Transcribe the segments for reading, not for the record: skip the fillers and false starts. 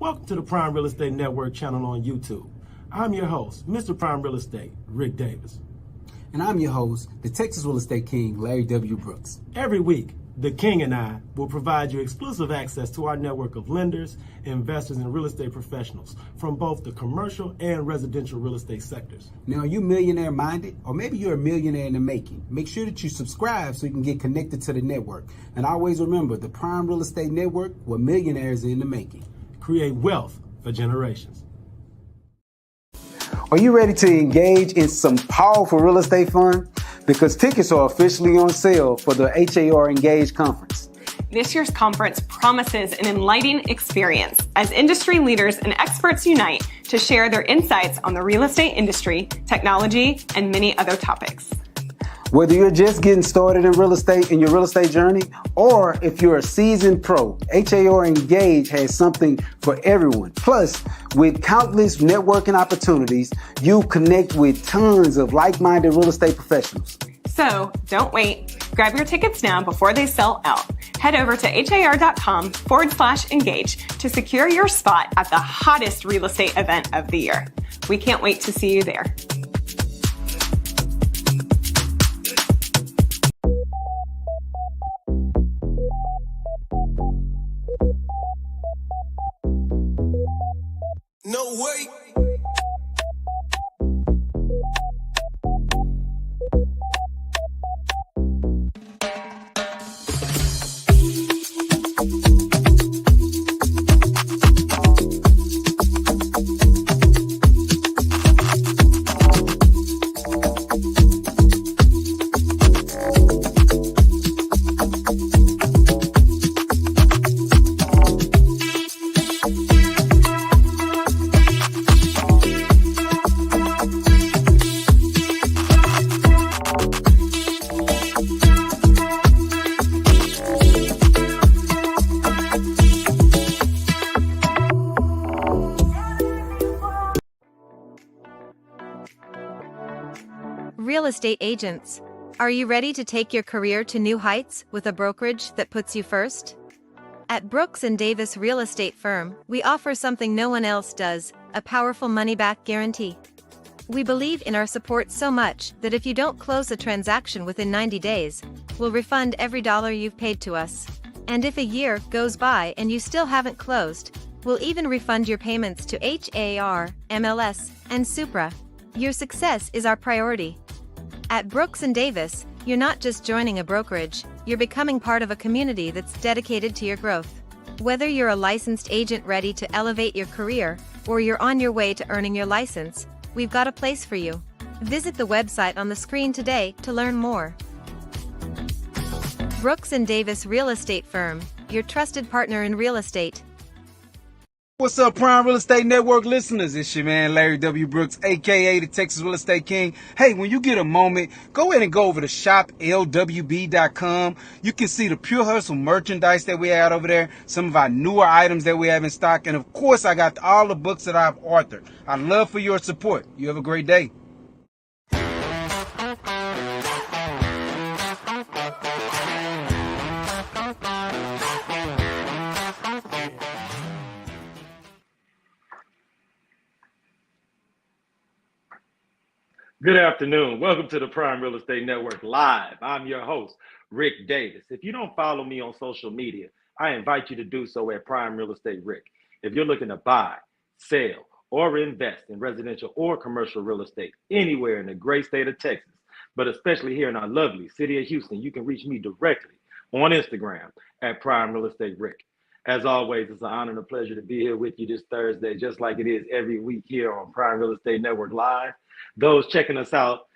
Welcome to the Prime Real Estate Network channel on YouTube. I'm your host, Mr. Prime Real Estate, Ric Davis. And I'm your host, the Texas Real Estate King, LarryWBrooks. Every week, the King and I will provide you exclusive access to our network of lenders, investors, and real estate professionals from both the commercial and residential real estate sectors. Now, are you millionaire minded? Or maybe you're a millionaire in the making. Make sure that you subscribe so you can get connected to the network. And always remember, the Prime Real Estate Network, where millionaires are in the making. Create wealth for generations. Are you ready to engage in some powerful real estate fun? Because tickets are officially on sale for the HAR Engage Conference. This year's conference promises an enlightening experience as industry leaders and experts unite to share their insights on the real estate industry, technology, and many other topics. Whether you're just getting started in real estate in your real estate journey, or if you're a seasoned pro, HAR Engage has something for everyone. Plus, with countless networking opportunities, you connect with tons of like-minded real estate professionals. So don't wait. Grab your tickets now before they sell out. Head over to har.com/engage to secure your spot at the hottest real estate event of the year. We can't wait to see you there. No way. Real estate agents. Are you ready to take your career to new heights with a brokerage that puts you first? At Brooks & Davis Real Estate Firm, we offer something no one else does, a powerful money-back guarantee. We believe in our support so much that if you don't close a transaction within 90 days, we'll refund every dollar you've paid to us. And if a year goes by and you still haven't closed, we'll even refund your payments to HAR, MLS, and Supra. Your success is our priority. At Brooks & Davis, you're not just joining a brokerage, you're becoming part of a community that's dedicated to your growth. Whether you're a licensed agent ready to elevate your career, or you're on your way to earning your license, we've got a place for you. Visit the website on the screen today to learn more. Brooks & Davis Real Estate Firm, your trusted partner in real estate. What's up, Prime Real Estate Network listeners? It's your man, LarryWBrooks, aka the Texas Real Estate King. Hey, when you get a moment, go ahead and go over to shoplwb.com. You can see the Pure Hustle merchandise that we had over there, some of our newer items that we have in stock, and of course, I got all the books that I've authored. I'd love for your support. You have a great day. Good afternoon. Welcome to the Prime Real Estate Network Live. I'm your host, Ric Davis. If you don't follow me on social media, I invite you to do so at Prime Real Estate Ric. If you're looking to buy, sell, or invest in residential or commercial real estate anywhere in the great state of Texas, but especially here in our lovely city of Houston, you can reach me directly on Instagram at Prime Real Estate Ric. As always, it's an honor and a pleasure to be here with you this Thursday, just like it is every week here on Prime Real Estate Network Live. Those checking us out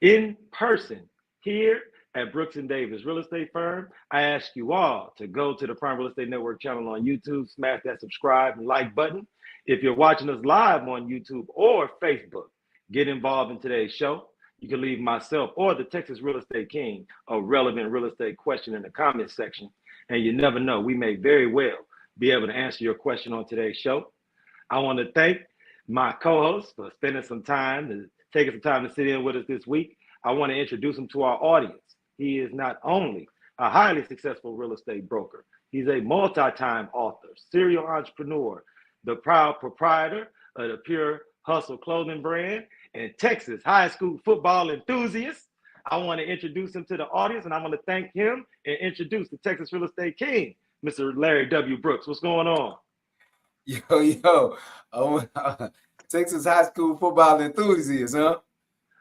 in person here at Brooks & Davis Real Estate Firm, I ask you all to go to the Prime Real Estate Network channel on YouTube, smash that subscribe and like button. If you're watching us live on YouTube or Facebook, get involved in today's show. You can leave myself or the Texas Real Estate King a relevant real estate question in the comments section. And you never know, we may very well be able to answer your question on today's show. I want to thank my co-host for spending some time, taking some time to sit in with us this week. I want to introduce him to our audience. He is not only a highly successful real estate broker, he's a multi-time author, serial entrepreneur, the proud proprietor of the Pure Hustle clothing brand and Texas high school football enthusiast. I want to introduce him to the audience, and I want to thank him and introduce the Texas Real Estate King, Mr. Larry W. Brooks. What's going on? Yo, Texas high school football enthusiast, huh?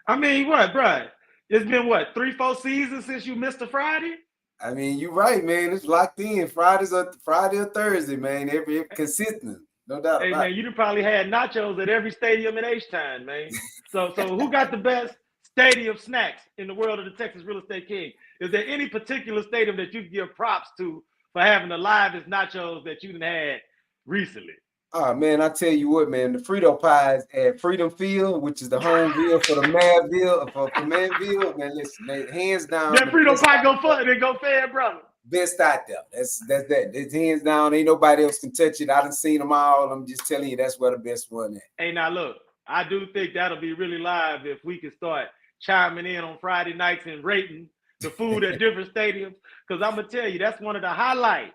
I mean, what, bro? It's been, what, 3-4 seasons since you missed a Friday? I mean, you're right, man. It's locked in. Friday or Thursday, man. Every consistent, no doubt. Hey, man, you done probably had nachos at every stadium in H-Town, man. So who got the best stadium snacks in the world of the Texas Real Estate King? Is there any particular stadium that you give props to for having the livest nachos that you done had recently? Oh, man, I tell you what, man, the Frito pies at Freedom Field, which is the home field for the Manville, for Manville, man, listen, man, hands down. That Frito pie go fed, brother. Best out there. That's that. It's hands down. Ain't nobody else can touch it. I done seen them all. I'm just telling you, that's where the best one at. Hey, now look, I do think that'll be really live if we can start chiming in on Friday nights and rating the food at different stadiums. Because I'm going to tell you, that's one of the highlights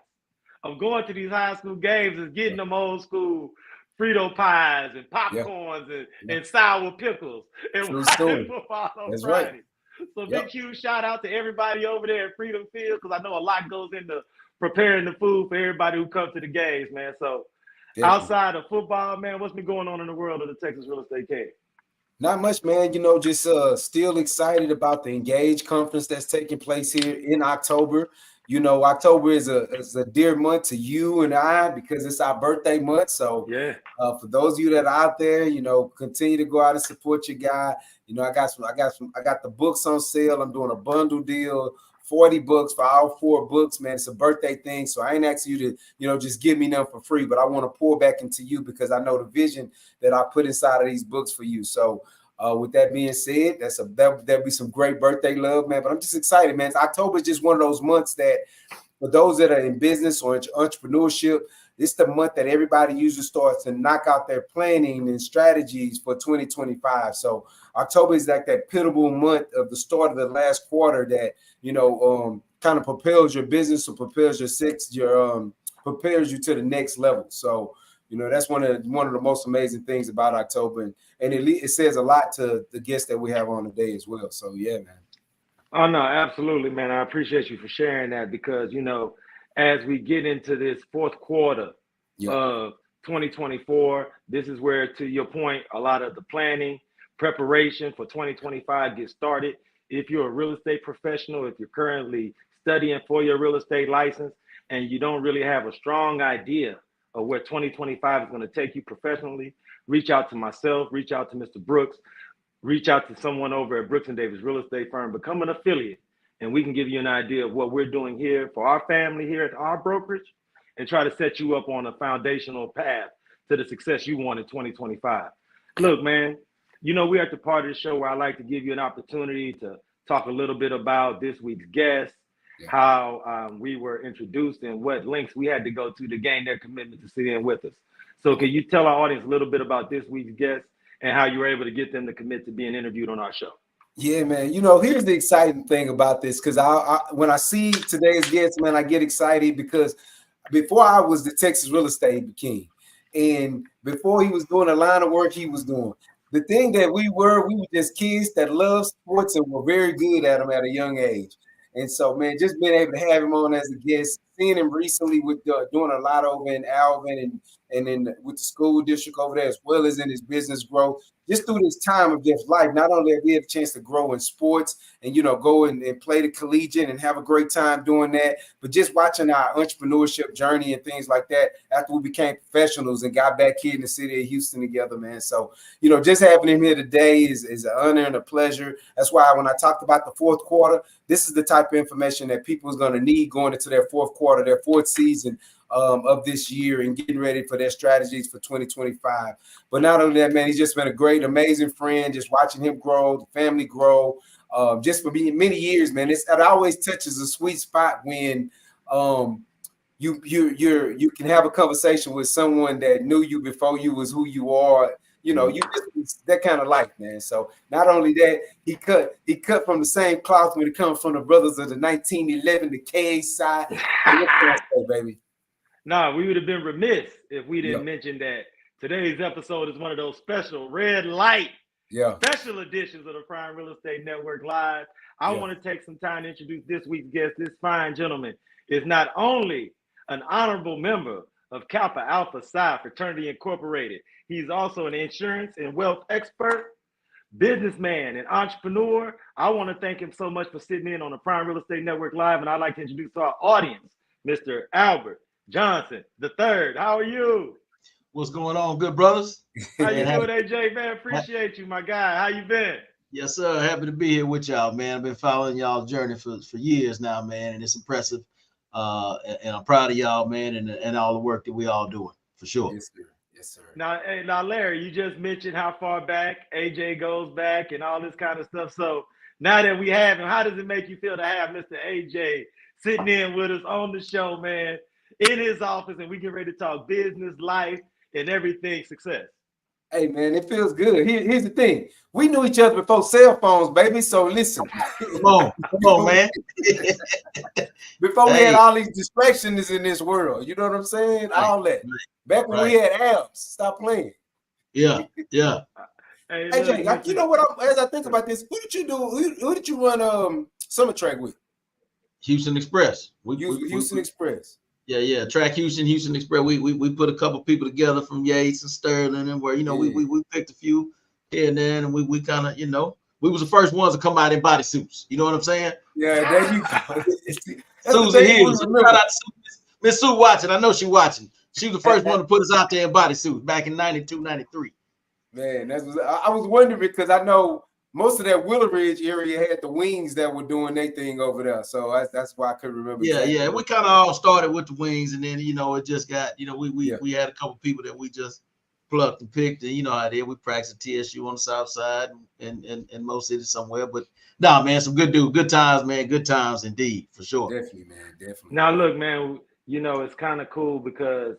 of going to these high school games is getting them old school Frito pies and popcorns and sour pickles and watching football on Friday. Right. So big huge shout out to everybody over there at Freedom Field, because I know a lot goes into preparing the food for everybody who comes to the games, man. So outside of football, man, what's been going on in the world of the Texas Real Estate King? Not much, man. You know, just still excited about the Engage conference that's taking place here in October. You know, October is a dear month to you and I because it's our birthday month. So for those of you that are out there, you know, continue to go out and support your guy. You know, I got the books on sale. I'm doing a bundle deal, $40 for all 4 books, man. It's a birthday thing. So I ain't asking you to, you know, just give me them for free, but I want to pour back into you because I know the vision that I put inside of these books for you. So with that being said, there'll be some great birthday love, man. But I'm just excited, man. October is just one of those months that for those that are in business or entrepreneurship, it's the month that everybody usually starts to knock out their planning and strategies for 2025. So October is like that pivotal month of the start of the last quarter that, you know, kind of propels your business or propels prepares you to the next level. So, you know, that's one of the most amazing things about October. And it says a lot to the guests that we have on today as well. So, yeah, man. Oh, no, absolutely, man. I appreciate you for sharing that because, you know, as we get into this fourth quarter of 2024, this is where, to your point, a lot of the planning, preparation for 2025 gets started. If you're a real estate professional, if you're currently studying for your real estate license and you don't really have a strong idea of where 2025 is going to take you professionally, reach out to myself, reach out to Mr. Brooks, reach out to someone over at Brooks & Davis Real Estate Firm, become an affiliate, and we can give you an idea of what we're doing here for our family here at our brokerage and try to set you up on a foundational path to the success you want in 2025. Look, man, you know, we're at the part of the show where I like to give you an opportunity to talk a little bit about this week's guest, how we were introduced and what links we had to go to gain their commitment to sit in with us. So can you tell our audience a little bit about this week's guest and how you were able to get them to commit to being interviewed on our show? Yeah, man. You know, here's the exciting thing about this, because when I see today's guest, man, I get excited because before I was the Texas Real Estate King, and before he was doing the line of work he was doing, the thing that we were just kids that loved sports and were very good at them at a young age. And so, man, just being able to have him on as a guest, seeing him recently with doing a lot over in Alvin and then with the school district over there, as well as in his business growth, just through this time of just life, not only have we had a chance to grow in sports and, you know, go and play the collegiate and have a great time doing that, but just watching our entrepreneurship journey and things like that after we became professionals and got back here in the city of Houston together, man. So, you know, just having him here today is an honor and a pleasure. That's why when I talked about the fourth quarter, this is the type of information that people is going to need going into their fourth quarter, their fourth season of this year and getting ready for their strategies for 2025. But not only that, man, he's just been a great, amazing friend, just watching him grow, the family grow, just for many years, man. It always touches a sweet spot when you can have a conversation with someone that knew you before you was who you are. You know, you just that kind of life, man. So not only that, he cut from the same cloth when it comes from the brothers of the 1911, the KA side. What can I say, baby? Nah, we would have been remiss if we didn't mention that today's episode is one of those special red light special editions of the Prime Real Estate Network Live. I want to take some time to introduce this week's guest. This fine gentleman is not only an honorable member of Kappa Alpha Psi Fraternity Incorporated, he's also an insurance and wealth expert, businessman, and entrepreneur. I want to thank him so much for sitting in on the Prime Real Estate Network Live, and I'd like to introduce to our audience, Mr. Albert Johnson III. How are you? What's going on, good brothers? How you doing, AJ, man? Appreciate you, my guy. How you been? Yes, sir. Happy to be here with y'all, man. I've been following y'all's journey for years now, man, and it's impressive. And I'm proud of y'all, man, and all the work that we all doing, for sure. Yes, sir. Yes, sir. Now, Larry, you just mentioned how far back AJ goes back and all this kind of stuff. So now that we have him, how does it make you feel to have Mr. AJ sitting in with us on the show, man, in his office, and we get ready to talk business, life, and everything success? Hey, man, it feels good. Here's the thing. We knew each other before cell phones, baby. So listen. Come on, man. Before we had all these distractions in this world. You know what I'm saying? All that. Back when we had apps. Stop playing. Yeah. Hey, AJ, you know what? As I think about this, who did you do? Who did you run summer track with? Houston Express. Houston Express. Yeah. Track Houston Express. We put a couple people together from Yates and Sterling, and where we picked a few here and there, and we kind of we was the first ones to come out in bodysuits. You know what I'm saying? Yeah, there you go. Susan Hills. Shout out to Miss Sue watching. I know she watching. She was the first one to put us out there in bodysuits back in 92, 93. Man, I was wondering because I know most of that Willow Ridge area had the Wings that were doing their thing over there. So that's why I couldn't remember. Yeah. We kind of all started with the Wings, and then it just got we had a couple people that we just plucked and picked, and you know how they we practiced at TSU on the south side and most cities somewhere. But nah, man, some good times, man. Good times indeed, for sure. Definitely, man. Definitely. Now look, man, it's kind of cool because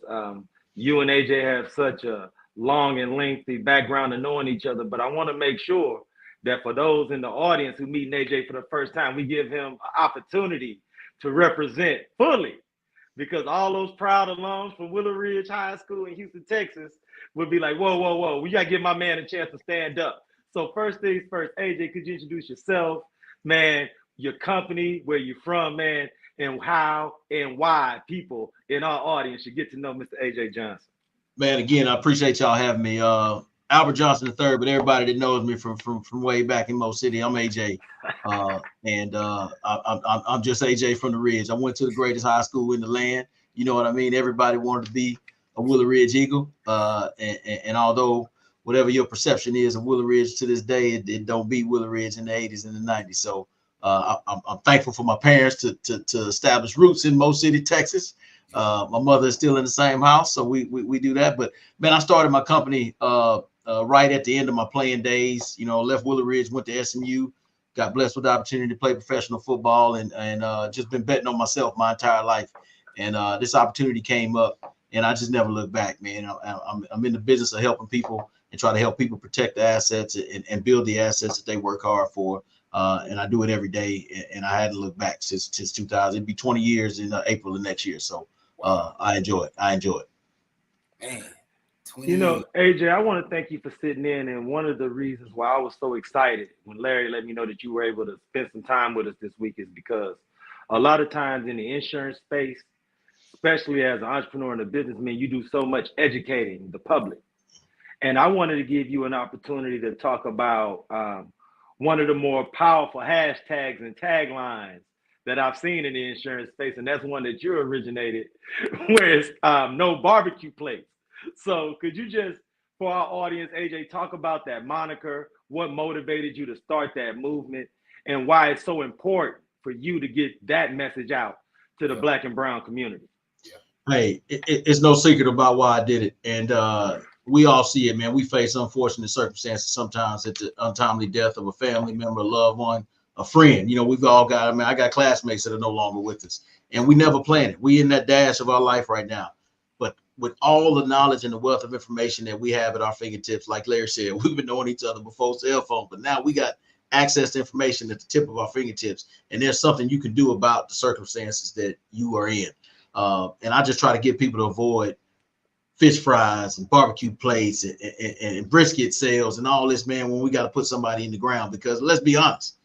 you and AJ have such a long and lengthy background of knowing each other, but I want to make sure that for those in the audience who meet AJ for the first time, we give him an opportunity to represent fully, because all those proud alums from Willow Ridge High School in Houston, Texas would be like, whoa, we got to give my man a chance to stand up. So first things first, AJ, could you introduce yourself, man, your company, where you're from, man, and how and why people in our audience should get to know Mr. AJ Johnson? Man, again, I appreciate y'all having me. Albert Johnson III, but everybody that knows me from way back in Mo City, I'm AJ, and I'm just AJ from the Ridge. I went to the greatest high school in the land. You know what I mean? Everybody wanted to be a Willow Ridge Eagle, and although whatever your perception is of Willow Ridge to this day, it don't beat Willow Ridge in the 80s and the 90s. So I'm thankful for my parents to establish roots in Mo City, Texas. My mother is still in the same house, so we do that. But man, I started my company right at the end of my playing days. Left Willow Ridge, went to SMU, got blessed with the opportunity to play professional football, and just been betting on myself my entire life. And this opportunity came up, and I just never looked back, man. I'm in the business of helping people and try to help people protect the assets and build the assets that they work hard for. And I do it every day, and I hadn't looked back since 2000. It'd be 20 years in April of next year. So I enjoy it. Man. AJ, I want to thank you for sitting in. And one of the reasons why I was so excited when Larry let me know that you were able to spend some time with us this week is because a lot of times in the insurance space, especially as an entrepreneur and a businessman, you do so much educating the public. And I wanted to give you an opportunity to talk about one of the more powerful hashtags and taglines that I've seen in the insurance space, and that's one that you originated, where it's no barbecue plates. So could you just, for our audience, AJ, talk about that moniker, what motivated you to start that movement, and why it's so important for you to get that message out to the Black and brown community? Hey, it's no secret about why I did it. And we all see it, man. We face unfortunate circumstances sometimes at the untimely death of a family member, a loved one, a friend. We've all got, I got classmates that are no longer with us, and we never planned it. We in that dash of our life right now. But with all the knowledge and the wealth of information that we have at our fingertips, like Larry said, we've been knowing each other before cell phone, but now we got access to information at the tip of our fingertips, and there's something you can do about the circumstances that you are in. And I just try to get people to avoid fish fries and barbecue plates and brisket sales and all this, man, when we got to put somebody in the ground, because let's be honest,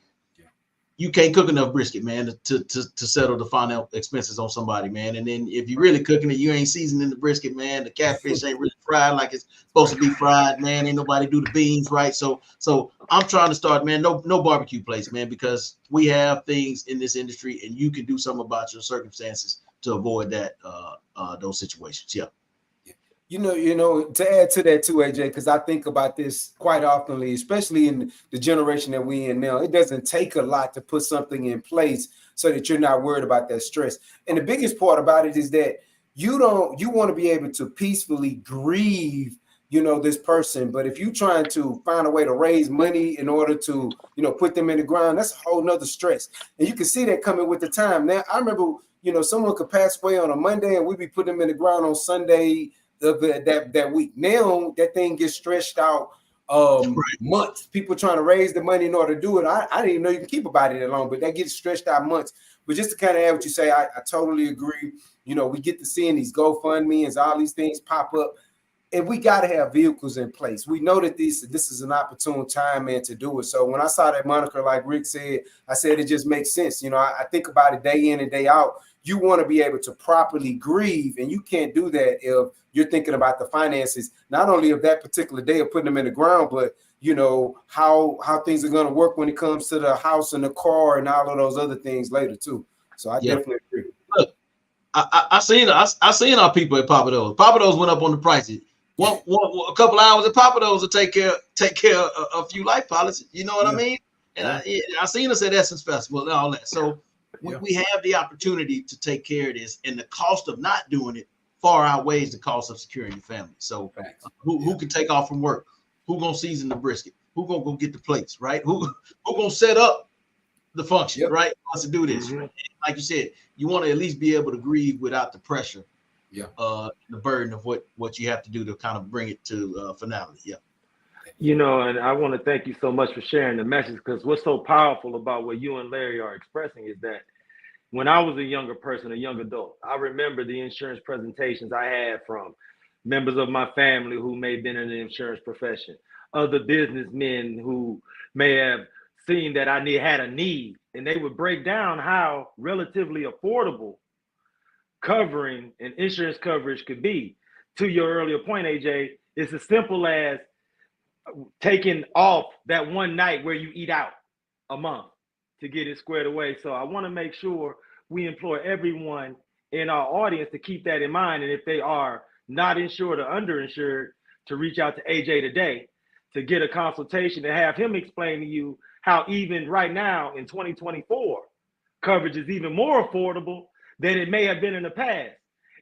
you can't cook enough brisket, man, to settle the final expenses on somebody, man. And then if you're really cooking it, you ain't seasoning the brisket, man. The catfish ain't really fried like it's supposed to be fried, man. Ain't nobody do the beans right. So I'm trying to start, man, no barbecue place, man, because we have things in this industry and you can do something about your circumstances to avoid that those situations. Yeah. You know, to add to that too, AJ, because I think about this quite oftenly, especially in the generation that we in now. It doesn't take a lot to put something in place so that you're not worried about that stress. And the biggest part about it is that you want to be able to peacefully grieve, this person. But if you're trying to find a way to raise money in order to, put them in the ground, that's a whole nother stress. And you can see that coming with the time. Now, I remember, someone could pass away on a Monday and we'd be putting them in the ground on Sunday that week. Now that thing gets stretched out months. People trying to raise the money in order to do it. I didn't even know you can keep a body that long, but that gets stretched out months. But just to kind of add what you say, I totally agree. We get to seeing these GoFundMe and all these things pop up, and we got to have vehicles in place. We know that this is an opportune time, man, to do it. So when I saw that moniker, like Rick said, I said it just makes sense. I think about it day in and day out. You want to be able to properly grieve, and you can't do that if you're thinking about the finances, not only of that particular day of putting them in the ground, but how things are going to work when it comes to the house and the car and all of those other things later too. So I definitely agree. Look, I seen our people at Papa Do's. Papa Do's went up on the prices. A couple hours at Papa Do's to take care of a few life policies. You know what I mean? And I seen us at Essence Festival and all that. So we have the opportunity to take care of this, and the cost of not doing it far outweighs the cost of securing your family. So who can take off from work? Who gonna season the brisket? Who gonna go get the plates, right? Who gonna set up the function, right? Wants to do this. Right? Like you said, you want to at least be able to grieve without the pressure, the burden of what you have to do to kind of bring it to finality. And I want to thank you so much for sharing the message, because what's so powerful about what you and Larry are expressing is that when I was a younger person, a young adult, I remember the insurance presentations I had from members of my family who may have been in the insurance profession, other businessmen who may have seen that I had a need, and they would break down how relatively affordable covering and insurance coverage could be. To your earlier point, AJ, it's as simple as taking off that one night where you eat out a month to get it squared away. So I want to make sure we employ everyone in our audience to keep that in mind. And if they are not insured or underinsured, to reach out to AJ today to get a consultation and have him explain to you how even right now in 2024, coverage is even more affordable than it may have been in the past.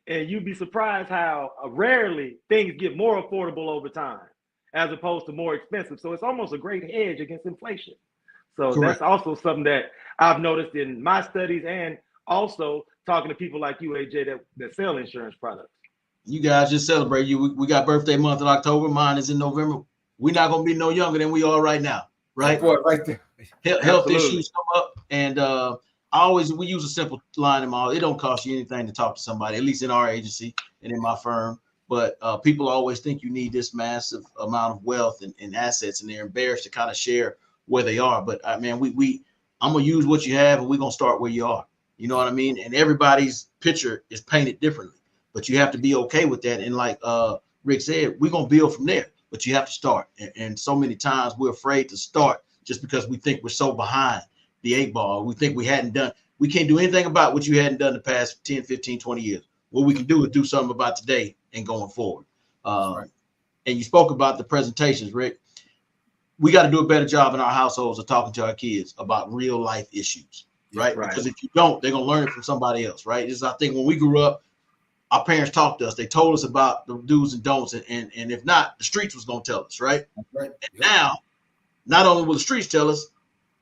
And you'd be surprised how rarely things get more affordable over time as opposed to more expensive. So it's almost a great hedge against inflation. So That's also something that I've noticed in my studies, and also talking to people like you, AJ, that sell insurance products. You guys just celebrate you. We got birthday month in October. Mine is in November. We're not going to be no younger than we are right now, right? Right there. Health issues come up, and we use a simple line in my. It don't cost you anything to talk to somebody, at least in our agency and in my firm. But people always think you need this massive amount of wealth and assets, and they're embarrassed to kind of share where they are. But I'm gonna use what you have, and we're gonna start where you are. You know what I mean? And everybody's picture is painted differently, but you have to be okay with that. And like Rick said, we're gonna build from there, but you have to start. And so many times we're afraid to start just because we think we're so behind the 8 ball. We think we can't do anything about what you hadn't done the past 10, 15, 20 years. What we can do is do something about today and going forward. And you spoke about the presentations, Rick. We got to do a better job in our households of talking to our kids about real life issues, right? Because if you don't, they're going to learn it from somebody else, right? I think when we grew up, our parents talked to us. They told us about the do's and don'ts. And if not, the streets was going to tell us, right? And now, not only will the streets tell us,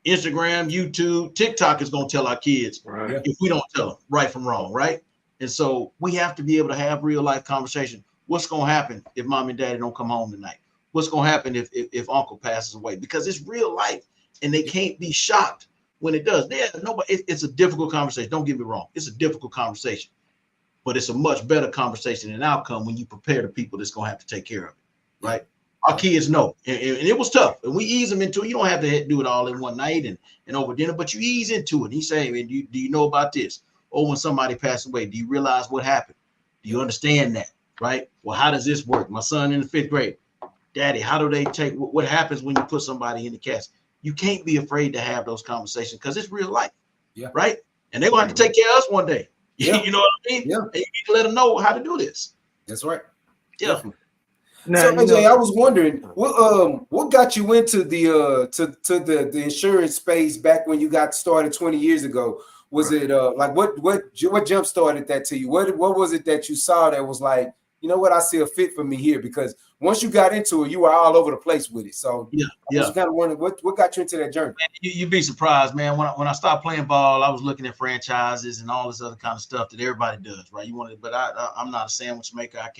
Instagram, YouTube, TikTok is going to tell our kids if we don't tell them right from wrong, right? And so we have to be able to have real life conversation. What's going to happen if mom and daddy don't come home tonight? What's going to happen if uncle passes away? Because it's real life, and they can't be shocked when it does. It's a difficult conversation. Don't get me wrong. It's a difficult conversation. but it's a much better conversation and outcome when you prepare the people that's gonna have to take care of it, right? Our kids know, and it was tough, and we ease them into it. You don't have to do it all in one night and over dinner, but you ease into it. He say, "Man, do you know about this? Or when somebody passed away, do you realize what happened? Do you understand that, right? Well, how does this work? My son in the 5th grade, Daddy, how do they take what happens when you put somebody in the casket? You can't be afraid to have those conversations because it's real life, right? And they're gonna have to take care of us one day. Yeah. You know what I mean? Yeah. And you need to let them know how to do this. That's right. Yeah. Definitely. Now, so AJ, I was wondering what got you into the the insurance space back when you got started 20 years ago? Was it like what jump started that to you? What was it that you saw that was like, you know what, I see a fit for me here? Because once you got into it, you were all over the place with it. So I was kind of wondering what got you into that journey. Man, you'd be surprised, man. When I stopped playing ball, I was looking at franchises and all this other kind of stuff that everybody does, right? But I'm not a sandwich maker. I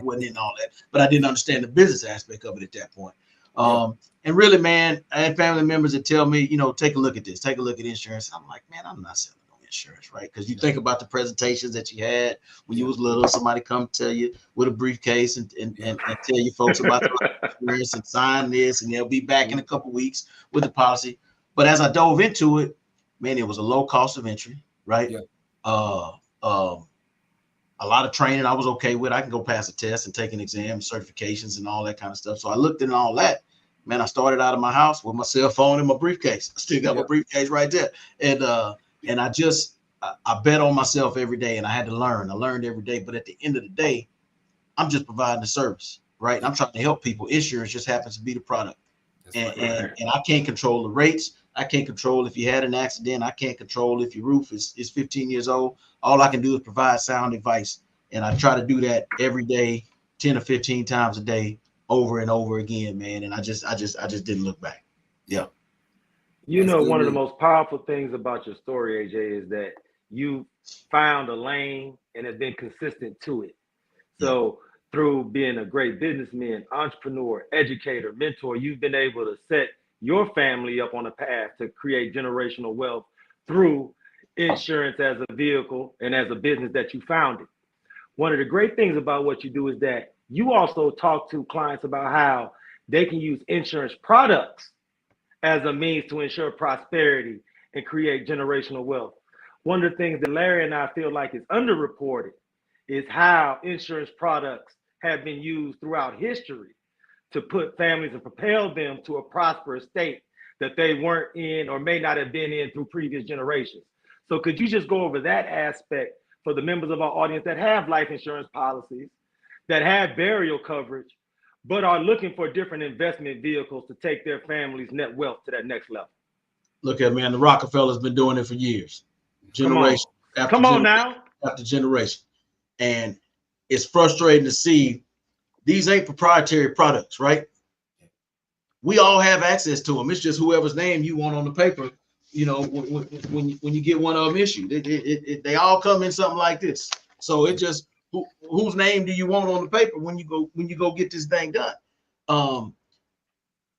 wasn't in all that, but I didn't understand the business aspect of it at that point. And really, man, I had family members that tell me, you know, take a look at this, take a look at insurance. I'm like, man, I'm not selling no insurance, right? Because you think about the presentations that you had when you was little, somebody come tell you with a briefcase and tell you folks about the insurance and sign this, and they'll be back in a couple of weeks with the policy. But as I dove into it, man, it was a low cost of entry, right? Yeah. A lot of training I was okay with. I can go pass a test and take an exam, certifications and all that kind of stuff. So I looked at all that. Man, I started out of my house with my cell phone and my briefcase. I still got my briefcase right there. And I bet on myself every day, and I had to learn. I learned every day. But at the end of the day, I'm just providing a service, right? And I'm trying to help people. Insurance just happens to be the product. And I can't control the rates. I can't control if you had an accident. I can't control if your roof is 15 years old. All I can do is provide sound advice. And I try to do that every day, 10 or 15 times a day, over and over again, man. And I just didn't look back. Yeah. You know, one of the most powerful things about your story, AJ, is that you found a lane and have been consistent to it. So through being a great businessman, entrepreneur, educator, mentor, you've been able to set your family up on a path to create generational wealth through insurance as a vehicle and as a business that you founded. One of the great things about what you do is that you also talk to clients about how they can use insurance products as a means to ensure prosperity and create generational wealth. One of the things that Larry and I feel like is underreported is how insurance products have been used throughout history to put families and propel them to a prosperous state that they weren't in or may not have been in through previous generations. So could you just go over that aspect for the members of our audience that have life insurance policies, that have burial coverage, but are looking for different investment vehicles to take their family's net wealth to that next level? Look at, man, the Rockefellers been doing it for years, generation after generation. And it's frustrating to see these ain't proprietary products, right? We all have access to them. It's just whoever's name you want on the paper, you know, when you get one of them issued. They all come in something like this. So it just, whose name do you want on the paper when you go get this thing done?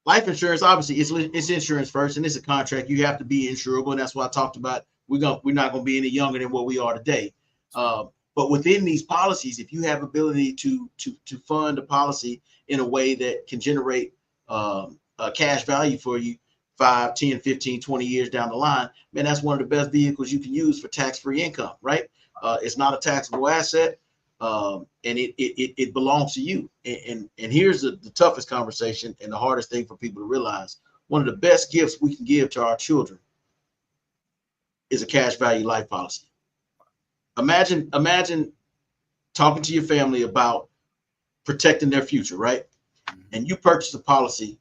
Life insurance, obviously, it's insurance first, and it's a contract. You have to be insurable, and that's why I talked about we're not going to be any younger than what we are today. But within these policies, if you have ability to fund a policy in a way that can generate a cash value for you 5, 10, 15, 20 years down the line, man, that's one of the best vehicles you can use for tax-free income, right? It's not a taxable asset, and it belongs to you. And here's the toughest conversation and the hardest thing for people to realize. One of the best gifts we can give to our children is a cash value life policy. Imagine talking to your family about protecting their future, right? And you purchase a policy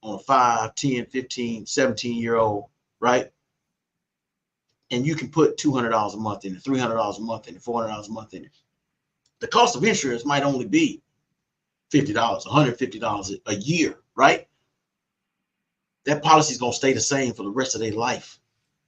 on a 5, 10, 15, 17-year-old, right? And you can put $200 a month in it, $300 a month in it, $400 a month in it. The cost of insurance might only be $50, $150 a year, right? That policy is going to stay the same for the rest of their life.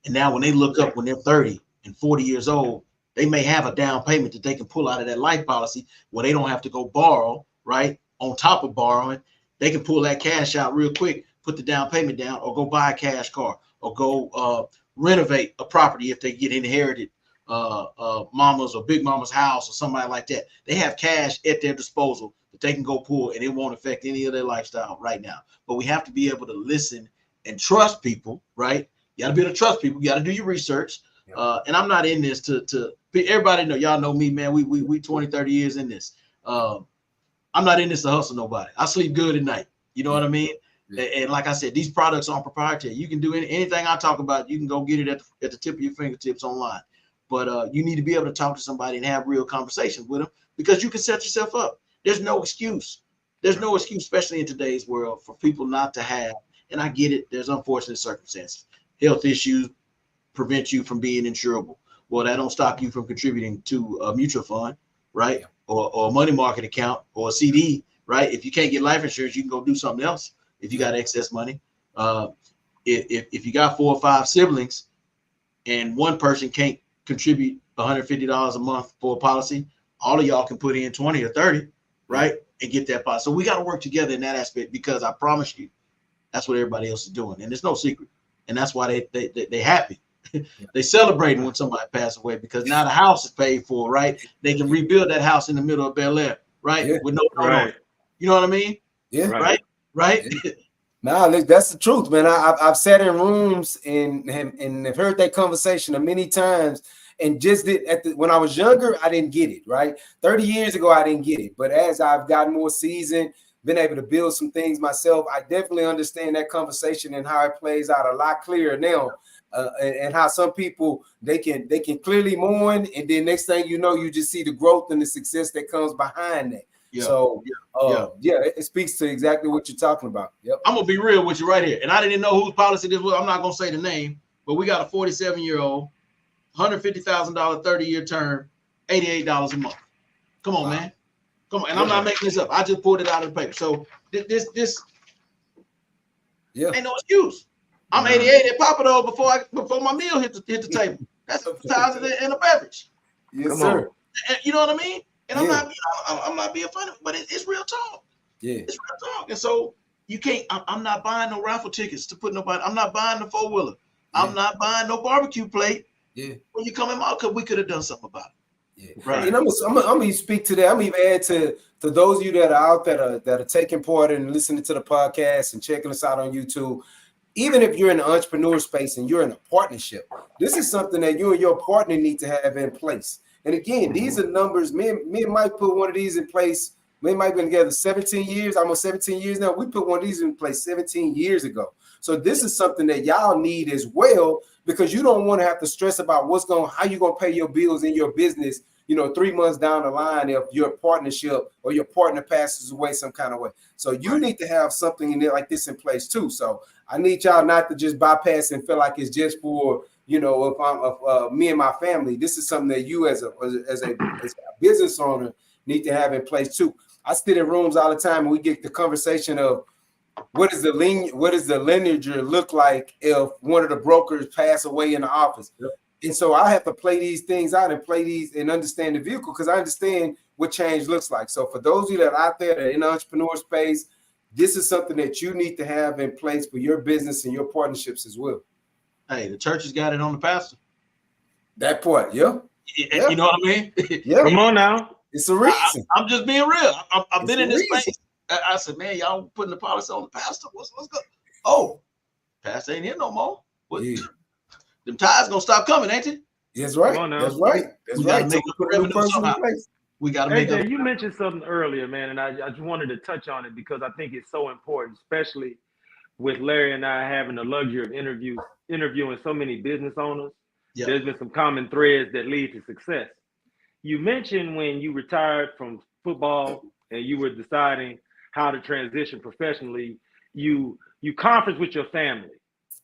And now when they look up when they're 30 and 40 years old, they may have a down payment that they can pull out of that life policy where they don't have to go borrow, right? On top of borrowing, they can pull that cash out real quick, put the down payment down, or go buy a cash car, or go renovate a property if they get inherited mama's or big mama's house or somebody like that. They have cash at their disposal that they can go pull, and it won't affect any of their lifestyle right now. But we have to be able to listen and trust people, right? You got to be able to trust people. You got to do your research. And I'm not in this to everybody know, y'all know me, man. We 20, 30 years in this. I'm not in this to hustle nobody. I sleep good at night. You know what I mean? Yeah. And like I said, these products aren't proprietary. You can do anything I talk about. You can go get it at the tip of your fingertips online. But you need to be able to talk to somebody and have real conversations with them, because you can set yourself up. There's no excuse. There's no excuse, especially in today's world, for people not to have. And I get it. There's unfortunate circumstances. Health issues prevent you from being insurable. Well, that don't stop you from contributing to a mutual fund, right? Or a money market account or a CD, right? If you can't get life insurance, you can go do something else if you got excess money. If you got 4 or 5 siblings and one person can't contribute $150 a month for a policy, all of y'all can put in 20 or 30, right? And get that policy. So we got to work together in that aspect, because I promise you, that's what everybody else is doing. And it's no secret. And that's why they happy. They celebrating when somebody passed away, because now the house is paid for, right? They can rebuild that house in the middle of Bel Air, right? Yeah. With no right. You know what I mean? Yeah. Right. Yeah. No, that's the truth, man. I've sat in rooms and have heard that conversation many times, and just when I was younger, I didn't get it, right? 30 years ago, I didn't get it. But as I've gotten more seasoned, been able to build some things myself, I definitely understand that conversation and how it plays out a lot clearer now. And how some people they can clearly mourn, and then next thing you know, you just see the growth and the success that comes behind that. Yeah. So it speaks to exactly what you're talking about. Yep. I'm gonna be real with you right here, and I didn't know whose policy this was. I'm not gonna say the name, but we got a 47-year-old, $150,000 30-year term, $88 a month. Come on, man. Come on, and I'm not making this up. I just pulled it out of the paper. So this ain't no excuse. I'm 88 at Papa though before my meal hit the table. That's $1,000 and a beverage. Yes, sir. And you know what I mean? And I'm not being funny, but it's real talk. Yeah, it's real talk. And so you can't. I'm not buying no raffle tickets to put nobody. I'm not buying the 4-wheeler. Yeah. I'm not buying no barbecue plate. Yeah. When you come in, because we could have done something about it. Yeah. Right. And I'm gonna speak to that. I'm gonna add to those of you that are out that are taking part in listening to the podcast and checking us out on YouTube. Even if you're in the entrepreneur space and you're in a partnership, this is something that you and your partner need to have in place. And again, these are numbers. Me and Mike put one of these in place. Me and Mike been together 17 years, almost 17 years now. We put one of these in place 17 years ago. So this is something that y'all need as well, because you don't want to have to stress about how you're going to pay your bills in your business, 3 months down the line if your partnership or your partner passes away some kind of way. So you need to have something in there like this in place too. So I need y'all not to just bypass and feel like it's just for, if I'm me and my family. This is something that you as a business owner need to have in place too. I sit in rooms all the time and we get the conversation of what does the lineage look like if one of the brokers pass away in the office. Yep. And so I have to play these things out and play these and understand the vehicle, because I understand what change looks like. So for those of you that are out there that are in the entrepreneur space, this is something that you need to have in place for your business and your partnerships as well. Hey, the church has got it on the pastor. That part, yeah. You know what I mean? Yeah. Come on now. It's a reason. I'm just being real. I've been in this space. I said, man, y'all putting the policy on the pastor. What's good? Oh, pastor ain't here no more. What? Yeah. Them ties gonna stop coming, ain't it? That's right. That's right. That's right. So we got to make it. You mentioned something earlier, man, and I just wanted to touch on it because I think it's so important, especially with Larry and I having the luxury of interviewing so many business owners. Yep. There's been some common threads that lead to success. You mentioned when you retired from football and you were deciding how to transition professionally, you conferenced with your family.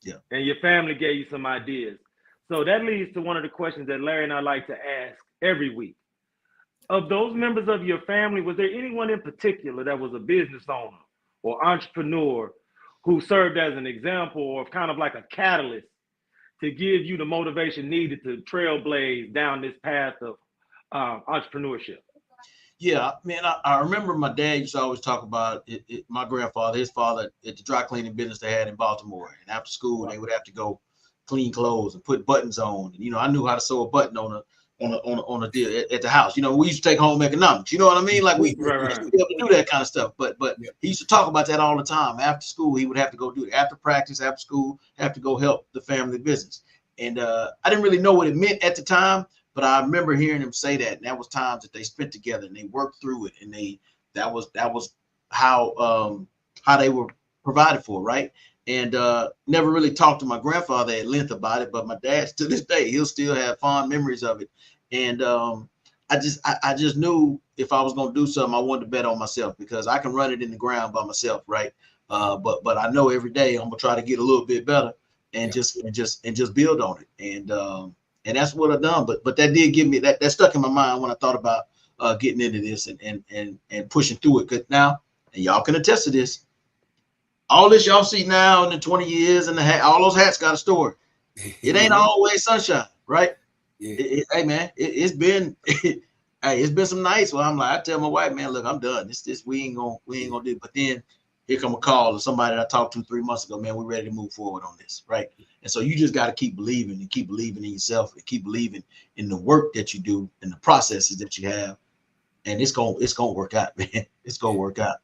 Yeah. And your family gave you some ideas. So that leads to one of the questions that Larry and I like to ask every week. Of those members of your family, was there anyone in particular that was a business owner or entrepreneur who served as an example or kind of like a catalyst to give you the motivation needed to trailblaze down this path of entrepreneurship? Yeah, man, I remember my dad used to always talk about my grandfather, his father, at the dry cleaning business they had in Baltimore. And after school, they would have to go clean clothes and put buttons on. And, you know, I knew how to sew a button on a deal at the house. You know, we used to take home economics. You know what I mean? Like we used to be able to do that kind of stuff. But he used to talk about that all the time. After school, he would have to go do it. After practice, after school, have to go help the family business. And I didn't really know what it meant at the time, but I remember hearing him say that. And that was times that they spent together and they worked through it. And that was how they were provided for, right? And never really talked to my grandfather at length about it, but my dad, to this day, he'll still have fond memories of it. And I just knew if I was going to do something, I wanted to bet on myself, because I can run it in the ground by myself, right? But I know every day I'm gonna try to get a little bit better and just build on it. And that's what I've done. But that did give me that stuck in my mind when I thought about getting into this and pushing through it. Because now, and y'all can attest to this, all this y'all see now in the 20 years and all those hats got a story. It ain't always sunshine, right? Yeah. Hey man, it's been it's been some nights where I'm like, I tell my wife, man, look, I'm done. This we ain't gonna do it. But then here come a call of somebody that I talked to 3 months ago, man, we're ready to move forward on this, right? And so you just got to keep believing and keep believing in yourself and keep believing in the work that you do and the processes that you have, and it's gonna work out, man. It's gonna work out.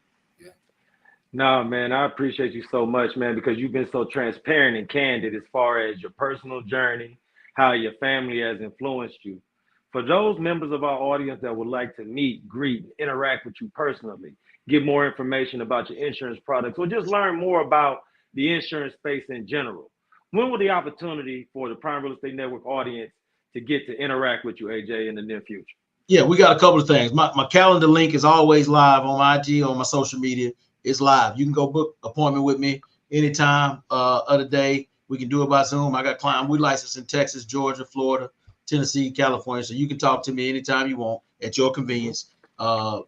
No, man, I appreciate you so much, man, because you've been so transparent and candid as far as your personal journey, how your family has influenced you. For those members of our audience that would like to meet, greet, interact with you personally, get more information about your insurance products, or just learn more about the insurance space in general, when will the opportunity for the Prime Real Estate Network audience to get to interact with you, AJ, in the near future? Yeah, we got a couple of things. My calendar link is always live on my IG, on my social media. It's live. You can go book an appointment with me anytime of the day. We can do it by Zoom. I got clients. We licensed in Texas, Georgia, Florida, Tennessee, California. So you can talk to me anytime you want at your convenience. In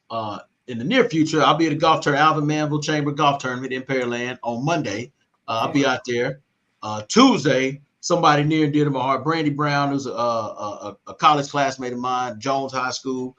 the near future, I'll be at a golf tournament, Alvin Manville Chamber Golf Tournament in Pearland on Monday. I'll be out there. Tuesday, somebody near and dear to my heart, Brandy Brown, who's a college classmate of mine, Jones High School.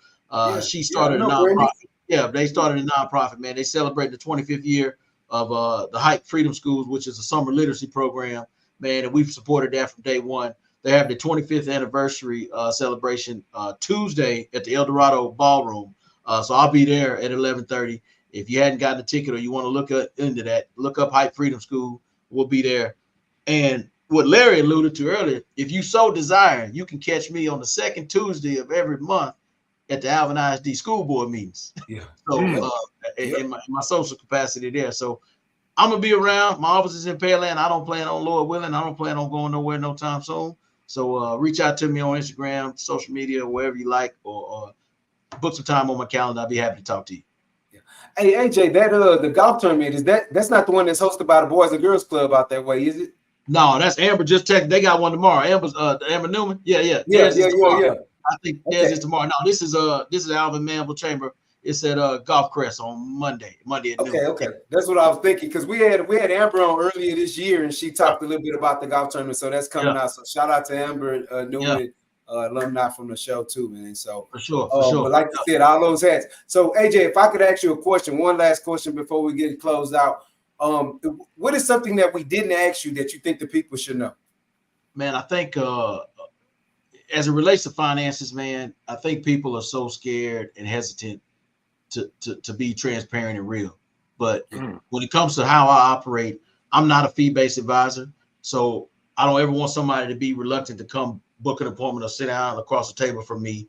She started a nonprofit. Brandy. Yeah, they started a nonprofit, man. They celebrate the 25th year of the Hype Freedom Schools, which is a summer literacy program, man, and we've supported that from day one. They have the 25th anniversary celebration Tuesday at the El Dorado Ballroom. So I'll be there at 11:30. If you hadn't gotten a ticket or you want to look into that, look up Hype Freedom School. We'll be there. And what Larry alluded to earlier, if you so desire, you can catch me on the second Tuesday of every month at the Alvin ISD school board meetings. Yeah. So in my social capacity there. So I'm gonna be around. My office is in Pearland. I don't plan on, Lord willing, I don't plan on going nowhere no time soon. So reach out to me on Instagram, social media, wherever you like, or book some time on my calendar. I'll be happy to talk to you. Yeah. Hey AJ, that the golf tournament, that's not the one that's hosted by the Boys and Girls Club out that way, is it? No, that's Amber. Just checked. They got one tomorrow. Amber Newman. Yeah. I think theirs is tomorrow. No, this is Alvin Manville Chamber. It's at Golf Crest on Monday at noon. Okay. That's what I was thinking, because we had Amber on earlier this year, and she talked a little bit about the golf tournament. So that's coming out. So shout out to Amber Newman, alumni from the show too, man. So for sure. But like you said, all those hats. So AJ, if I could ask you a question, one last question before we get closed out. What is something that we didn't ask you that you think the people should know? Man, I think as it relates to finances, man, I think people are so scared and hesitant to be transparent and real. But when it comes to how I operate, I'm not a fee-based advisor. So I don't ever want somebody to be reluctant to come book an appointment or sit down across the table from me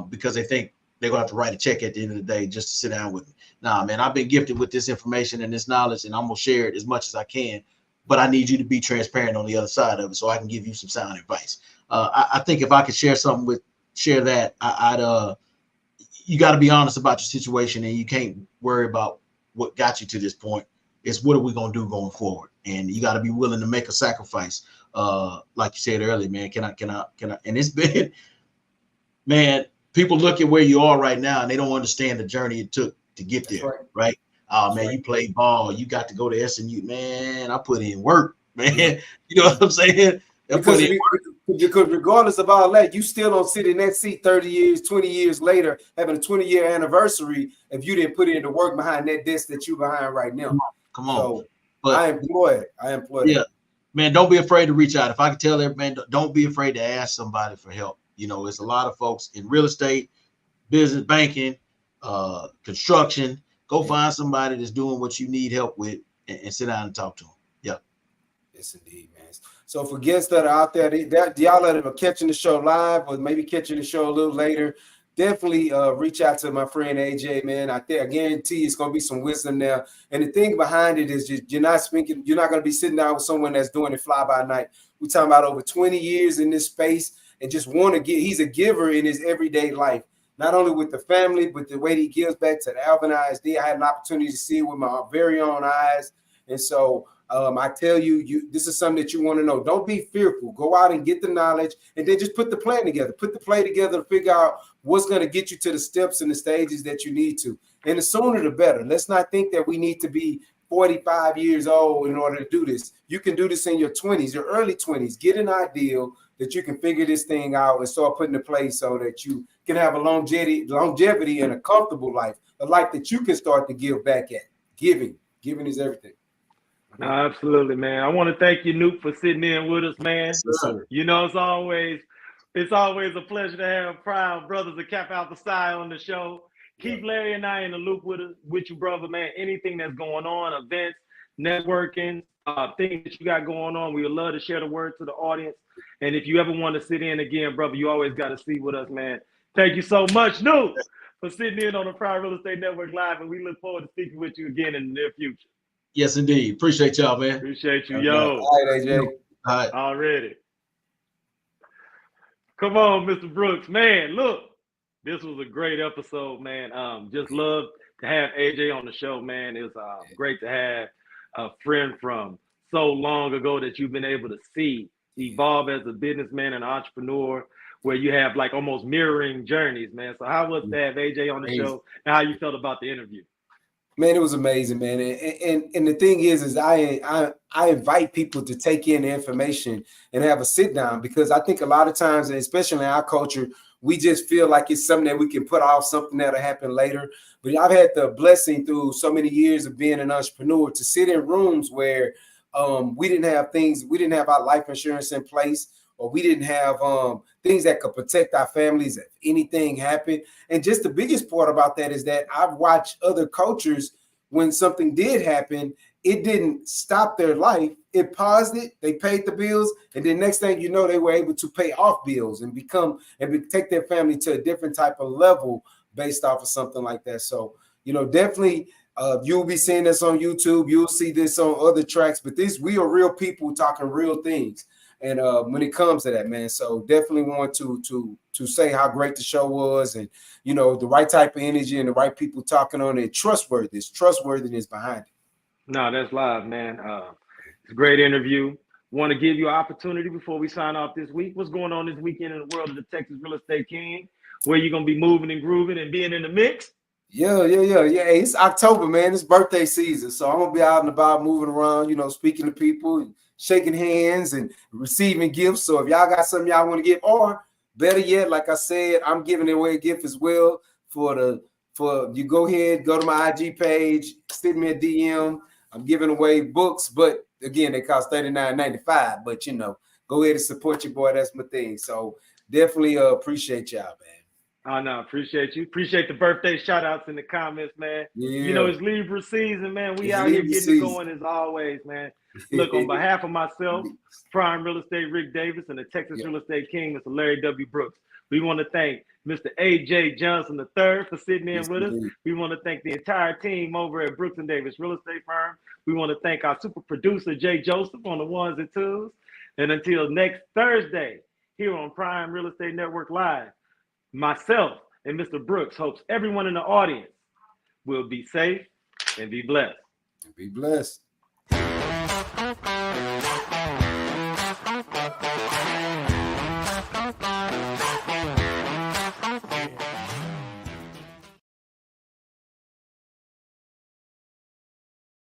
because they think they're going to have to write a check at the end of the day just to sit down with me. Nah, man, I've been gifted with this information and this knowledge, and I'm going to share it as much as I can. But I need you to be transparent on the other side of it so I can give you some sound advice. I think if I could share that, you got to be honest about your situation, and you can't worry about what got you to this point. It's what are we going to do going forward? And you got to be willing to make a sacrifice. Like you said earlier, man, can I? And it's been, man, people look at where you are right now and they don't understand the journey it took to get there. Right. Man, you played ball, you got to go to SMU, man. I put in work, man. You know what I'm saying? Because regardless of all that, you still don't sit in that seat 30 years, 20 years later, having a 20-year anniversary if you didn't put in the work behind that desk that you're behind right now. Come on. So but I employ it. Yeah. man, don't be afraid to reach out. If I could tell everybody, don't be afraid to ask somebody for help. You know, there's a lot of folks in real estate, business, banking, construction. Go find somebody that's doing what you need help with and sit down and talk to them. Yeah. Yes, indeed, man. So for guests that are out there, y'all that are catching the show live or maybe catching the show a little later, definitely reach out to my friend AJ, man. I guarantee it's gonna be some wisdom there. And the thing behind it is you're not gonna be sitting down with someone that's doing it fly by night. We're talking about over 20 years in this space and just want to give. He's a giver in his everyday life, not only with the family, but the way he gives back to the Alvin ISD. I had an opportunity to see it with my very own eyes, and so. I tell you, this is something that you want to know. Don't be fearful. Go out and get the knowledge and then just put the plan together. Put the play together to figure out what's going to get you to the steps and the stages that you need to. And the sooner the better. Let's not think that we need to be 45 years old in order to do this. You can do this in your 20s, your early 20s. Get an ideal that you can figure this thing out and start putting in place so that you can have a longevity and a comfortable life, a life that you can start to give back at. Giving is everything. Absolutely, man. I want to thank you, Nuke, for sitting in with us, man. Yes, sir. You know, it's always a pleasure to have Prime Brothers of Kappa Alpha Psi on the show. Keep Larry and I in the loop with you, brother, man. Anything that's going on, events, networking, things that you got going on, we would love to share the word to the audience. And if you ever want to sit in again, brother, you always got to see with us, man. Thank you so much, Nuke, for sitting in on the Prime Real Estate Network Live, and we look forward to speaking with you again in the near future. Yes, indeed. Appreciate y'all, man. Appreciate you, Okay. yo. All right, AJ. All right. Already. Come on, Mr. Brooks. Man, look, this was a great episode, man. Just love to have AJ on the show, man. It was great to have a friend from so long ago that you've been able to see evolve as a businessman and entrepreneur, where you have like almost mirroring journeys, man. So how was it to have AJ on the show and how you felt about the interview? Man, it was amazing, man. And the thing is I invite people to take in the information and have a sit down, because I think a lot of times, especially in our culture, we just feel like it's something that we can put off, something that'll happen later. But I've had the blessing through so many years of being an entrepreneur to sit in rooms where we didn't have our life insurance in place, or we didn't have things that could protect our families if anything happened. And just the biggest part about that is that I've watched other cultures, when something did happen, it didn't stop their life. It paused it. They paid the bills. And then next thing you know, they were able to pay off bills and take their family to a different type of level based off of something like that. So, you know, definitely you'll be seeing this on YouTube. You'll see this on other tracks, but we are real people talking real things. And when it comes to that, man, so definitely want to say how great the show was, and you know, the right type of energy and the right people talking on it, trustworthiness behind it. No, that's live, man. It's a great interview. Want to give you an opportunity before we sign off this week. What's going on this weekend in the world of the Texas Real Estate King? Where you gonna be moving and grooving and being in the mix? Yeah. It's October, man. It's birthday season, so I'm gonna be out and about, moving around, you know, speaking to people, shaking hands and receiving gifts. So if y'all got something y'all want to give, or better yet, like I said, I'm giving away a gift as well for you. Go ahead, go to my IG page, send me a DM. I'm giving away books, but again, they cost $39.95. But you know, go ahead and support your boy. That's my thing. So definitely appreciate y'all, man. Oh, no, appreciate you. Appreciate the birthday shout outs in the comments, man. Yeah. You know, it's Libra season, man. We out here getting it going as always, man. Look, on behalf of myself, Prime Real Estate Ric Davis, and the Texas Real Estate King, Mr. Larry W. Brooks, we want to thank Mr. A.J. Johnson III for sitting in with us. We want to thank the entire team over at Brooks and Davis Real Estate Firm. We want to thank our super producer, Jay Joseph, on the ones and twos. And until next Thursday, here on Prime Real Estate Network Live, myself and Mr. Brooks hopes everyone in the audience will be safe and be blessed. Be blessed. Thank you.